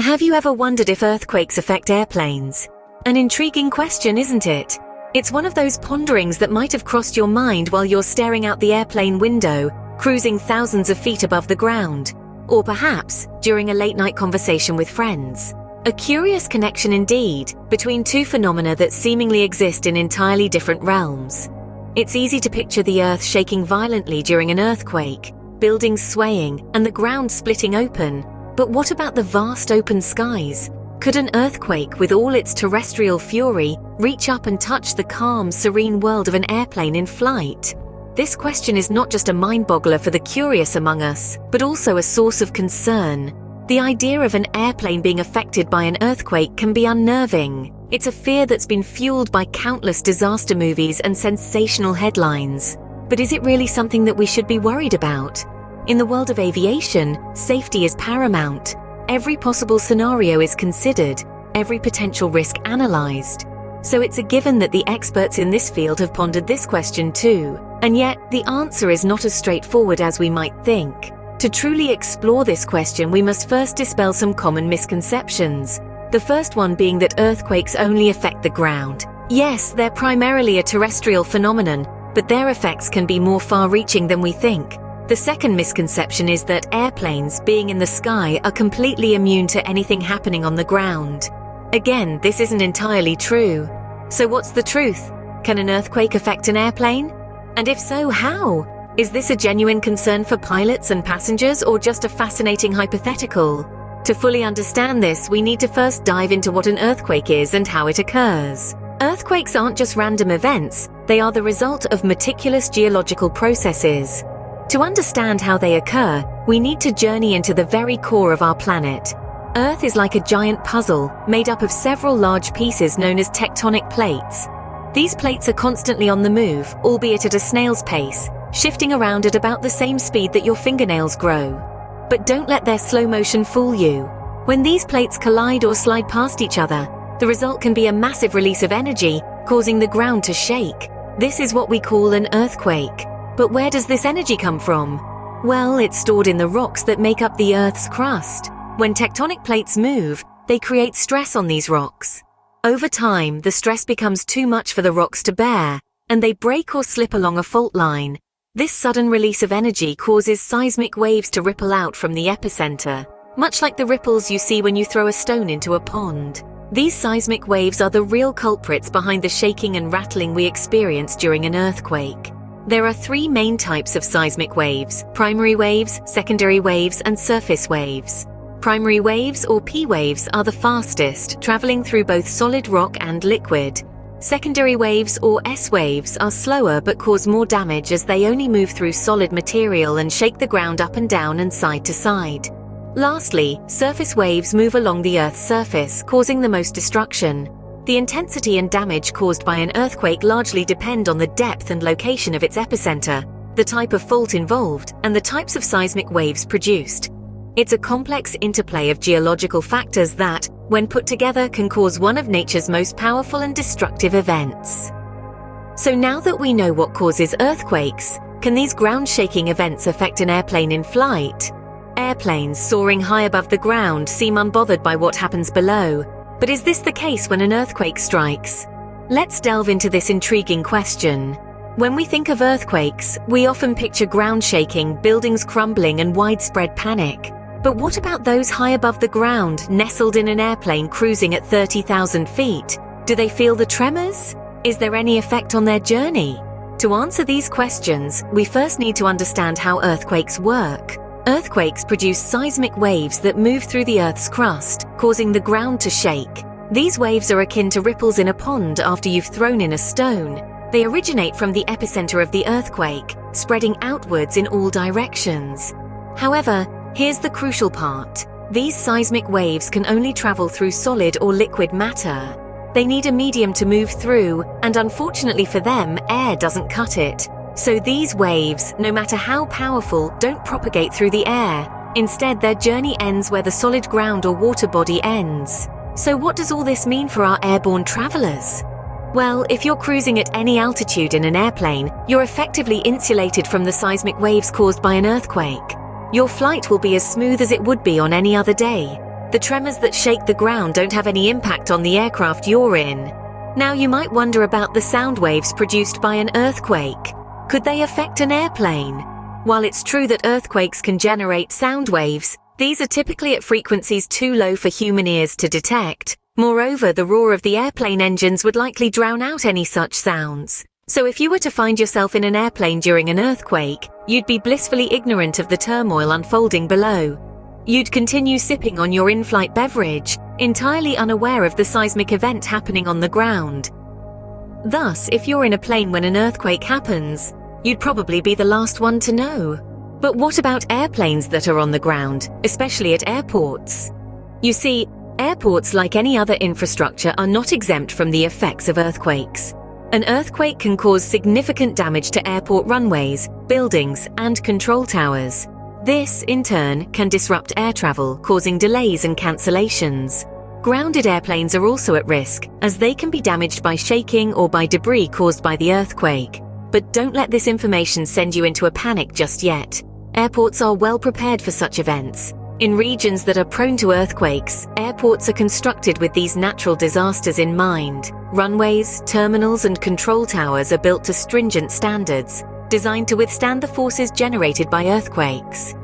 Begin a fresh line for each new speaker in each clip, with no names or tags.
Have you ever wondered if earthquakes affect airplanes? An intriguing question, isn't it? It's one of those ponderings that might have crossed your mind while you're staring out the airplane window, cruising thousands of feet above the ground. Or perhaps during a late-night conversation with friends. A curious connection indeed, between two phenomena that seemingly exist in entirely different realms. It's easy to picture the Earth shaking violently during an earthquake, buildings swaying, and the ground splitting open. But what about the vast open skies? Could an earthquake, with all its terrestrial fury, reach up and touch the calm, serene world of an airplane in flight? This question is not just a mind-boggler for the curious among us, but also a source of concern. The idea of an airplane being affected by an earthquake can be unnerving. It's a fear that's been fueled by countless disaster movies and sensational headlines. But is it really something that we should be worried about? In the world of aviation, safety is paramount. Every possible scenario is considered, every potential risk analyzed. So it's a given that the experts in this field have pondered this question too. And yet, the answer is not as straightforward as we might think. To truly explore this question, we must first dispel some common misconceptions. The first one being that earthquakes only affect the ground. Yes, they're primarily a terrestrial phenomenon, but their effects can be more far-reaching than we think. The second misconception is that airplanes, being in the sky, are completely immune to anything happening on the ground. Again, this isn't entirely true. So what's the truth? Can an earthquake affect an airplane? And if so, how? Is this a genuine concern for pilots and passengers, or just a fascinating hypothetical? To fully understand this, we need to first dive into what an earthquake is and how it occurs. Earthquakes aren't just random events, they are the result of meticulous geological processes. To understand how they occur, we need to journey into the very core of our planet. Earth is like a giant puzzle, made up of several large pieces known as tectonic plates. These plates are constantly on the move, albeit at a snail's pace, shifting around at about the same speed that your fingernails grow. But don't let their slow motion fool you. When these plates collide or slide past each other, the result can be a massive release of energy, causing the ground to shake. This is what we call an earthquake. But where does this energy come from? Well, it's stored in the rocks that make up the Earth's crust. When tectonic plates move, they create stress on these rocks. Over time, the stress becomes too much for the rocks to bear, and they break or slip along a fault line. This sudden release of energy causes seismic waves to ripple out from the epicenter, much like the ripples you see when you throw a stone into a pond. These seismic waves are the real culprits behind the shaking and rattling we experience during an earthquake. There are three main types of seismic waves: primary waves, secondary waves, and surface waves. Primary waves, or P waves, are the fastest, traveling through both solid rock and liquid. Secondary waves, or S waves, are slower but cause more damage as they only move through solid material and shake the ground up and down and side to side. Lastly, surface waves move along the Earth's surface, causing the most destruction. The intensity and damage caused by an earthquake largely depend on the depth and location of its epicenter, the type of fault involved, and the types of seismic waves produced. It's a complex interplay of geological factors that, when put together, can cause one of nature's most powerful and destructive events. So now that we know what causes earthquakes, can these ground-shaking events affect an airplane in flight? Airplanes soaring high above the ground seem unbothered by what happens below. But is this the case when an earthquake strikes? Let's delve into this intriguing question. When we think of earthquakes, we often picture ground shaking, buildings crumbling, and widespread panic. But what about those high above the ground, nestled in an airplane cruising at 30,000 feet? Do they feel the tremors? Is there any effect on their journey? To answer these questions, we first need to understand how earthquakes work. Earthquakes produce seismic waves that move through the Earth's crust, causing the ground to shake. These waves are akin to ripples in a pond after you've thrown in a stone. They originate from the epicenter of the earthquake, spreading outwards in all directions. However, here's the crucial part. These seismic waves can only travel through solid or liquid matter. They need a medium to move through, and unfortunately for them, air doesn't cut it. So these waves, no matter how powerful, don't propagate through the air. Instead, their journey ends where the solid ground or water body ends. So what does all this mean for our airborne travelers? Well, if you're cruising at any altitude in an airplane, you're effectively insulated from the seismic waves caused by an earthquake. Your flight will be as smooth as it would be on any other day. The tremors that shake the ground don't have any impact on the aircraft you're in. Now you might wonder about the sound waves produced by an earthquake. Could they affect an airplane? While it's true that earthquakes can generate sound waves, these are typically at frequencies too low for human ears to detect. Moreover, the roar of the airplane engines would likely drown out any such sounds. So if you were to find yourself in an airplane during an earthquake, you'd be blissfully ignorant of the turmoil unfolding below. You'd continue sipping on your in-flight beverage, entirely unaware of the seismic event happening on the ground. Thus, if you're in a plane when an earthquake happens, you'd probably be the last one to know. But what about airplanes that are on the ground, especially at airports? You see, airports, like any other infrastructure, are not exempt from the effects of earthquakes. An earthquake can cause significant damage to airport runways, buildings, and control towers. This, in turn, can disrupt air travel, causing delays and cancellations. Grounded airplanes are also at risk, as they can be damaged by shaking or by debris caused by the earthquake. But don't let this information send you into a panic just yet. Airports are well prepared for such events. In regions that are prone to earthquakes, airports are constructed with these natural disasters in mind. Runways, terminals, and control towers are built to stringent standards, designed to withstand the forces generated by earthquakes.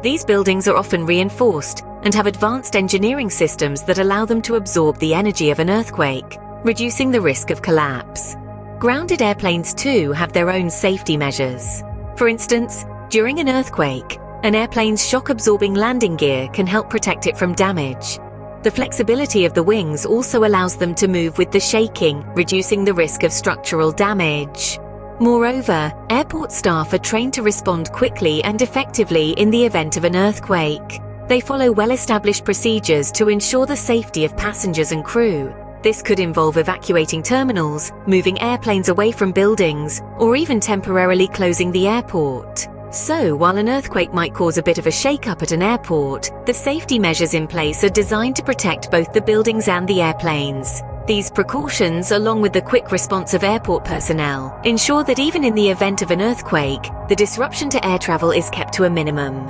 These buildings are often reinforced and have advanced engineering systems that allow them to absorb the energy of an earthquake, reducing the risk of collapse. Grounded airplanes too have their own safety measures. For instance, during an earthquake, an airplane's shock-absorbing landing gear can help protect it from damage. The flexibility of the wings also allows them to move with the shaking, reducing the risk of structural damage. Moreover, airport staff are trained to respond quickly and effectively in the event of an earthquake. They follow well-established procedures to ensure the safety of passengers and crew. This could involve evacuating terminals, moving airplanes away from buildings, or even temporarily closing the airport. So, while an earthquake might cause a bit of a shake-up at an airport, the safety measures in place are designed to protect both the buildings and the airplanes. These precautions, along with the quick response of airport personnel, ensure that even in the event of an earthquake, the disruption to air travel is kept to a minimum.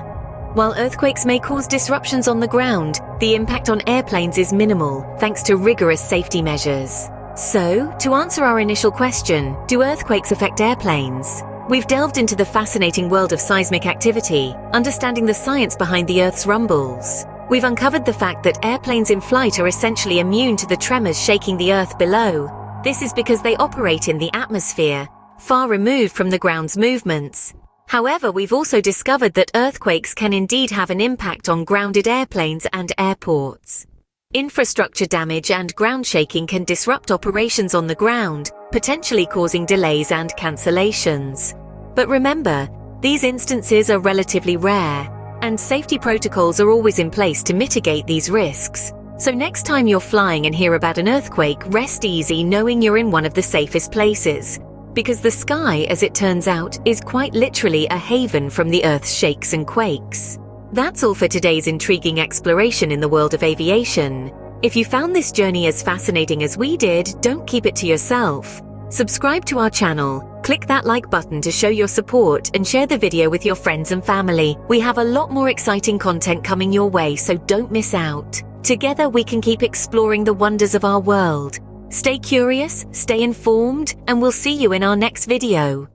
While earthquakes may cause disruptions on the ground, the impact on airplanes is minimal, thanks to rigorous safety measures. So, to answer our initial question, do earthquakes affect airplanes? We've delved into the fascinating world of seismic activity, understanding the science behind the Earth's rumbles. We've uncovered the fact that airplanes in flight are essentially immune to the tremors shaking the Earth below. This is because they operate in the atmosphere, far removed from the ground's movements. However, we've also discovered that earthquakes can indeed have an impact on grounded airplanes and airports. Infrastructure damage and ground shaking can disrupt operations on the ground, potentially causing delays and cancellations. But remember, these instances are relatively rare, and safety protocols are always in place to mitigate these risks. So next time you're flying and hear about an earthquake, rest easy knowing you're in one of the safest places. Because the sky, as it turns out, is quite literally a haven from the Earth's shakes and quakes. That's all for today's intriguing exploration in the world of aviation. If you found this journey as fascinating as we did, don't keep it to yourself. Subscribe to our channel, click that like button to show your support, and share the video with your friends and family. We have a lot more exciting content coming your way, so don't miss out. Together we can keep exploring the wonders of our world. Stay curious, stay informed, and we'll see you in our next video.